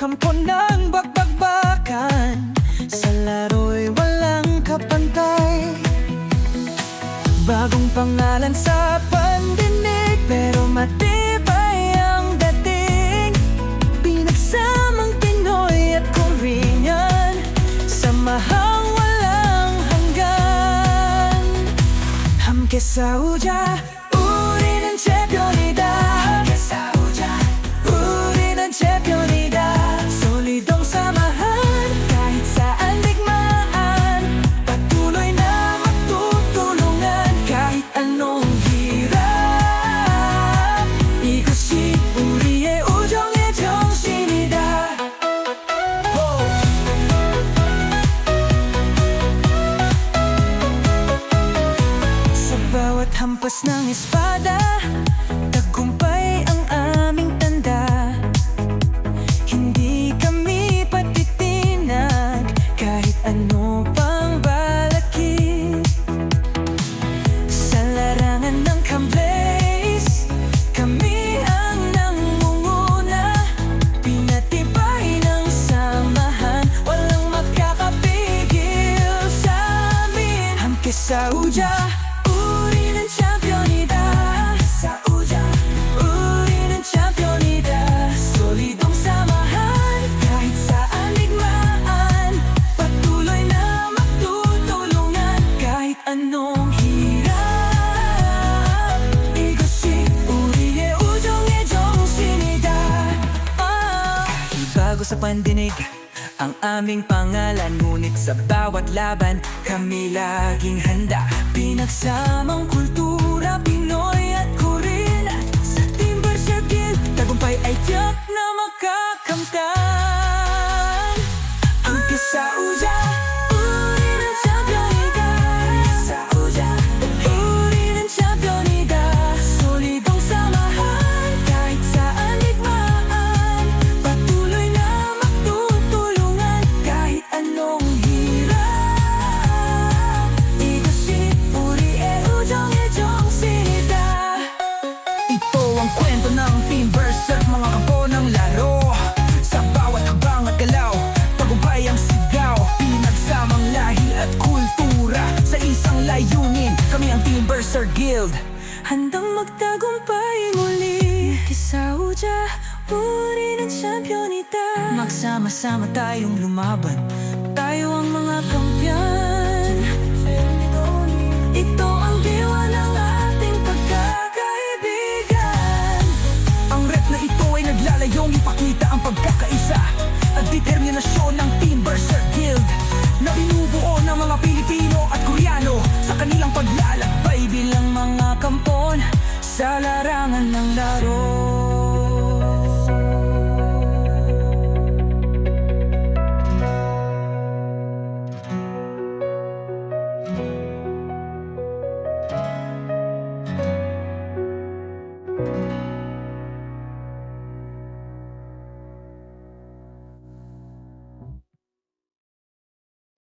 kampo ng bakbakan. Sa laro'y walang kapantay. Bagong pangalan sa pandinig, pero matibay ang dating. Pinagsamang Pinoy at Korean, samahang walang hanggan. 함께 싸우자, 우리는 챔피언이다. 함께 싸우자, 우리는 챔피언이다. 솔리동 samahan, kahit saan digmaan. Patuloy na magtutulungan, kahit anong hirap. 이것이 우리의 우정의 정신이다. Sa bawat hampas ng espada, tagumpay ang aming tanda. Hindi kami patitinag, kahit ano pang balakid. Sa larangan ng Camblaze, kami ang nangunguna. Pinatibay ng samahan, walang makakapigil sa amin. 함께 싸우자, 우리는 챔피언이다. 싸우자, 우리는 챔피언이다. 솔리동 samahan, kahit saan digmaan. Patuloy na magtutulungan, kahit anong hirap. 이것이 우리의 우정의 정신이다. Kahit bago sa pandinig ang aming pangalan, ngunit sa bawat laban kami laging handa. Pinagsamang kultura, Pinoy at Korean. Sa Team Berserk Guild, tagumpay ay tiyak na makakamtan. 함께 싸우자, 우리는 챔피언이다. 싸우자, 우리는 챔피언이다. 솔리동 samahan, kahit saan digmaan. Patuloy na magtutulungan, kahit anong hirap. 이것이 우리의 우정의 정신이다. Ito ang kwento ng Team Berserk, mga kampo ng laro. Sa bawat hakbang at galaw, tagumpay ang sigaw. Pinagsamang lahi at kultura, sa isang layunin, kami ang Team Berserk Guild. handang magtagumpay muli. Kisauja, 우리는 챔피언이다. Magsama-sama tayong lumaban, tayo ang mga kampiyan. Ito ang diwa ng ating pagkakaibigan. Ang rep na ito ay naglalayong ipakita ang pagkakaisa at determinasyon ng Team Berserk Guild, na binubuo ng mga Pilipino at Koreano sa kanilang paglalakbay bilang mga kampon sa larangan ng laro.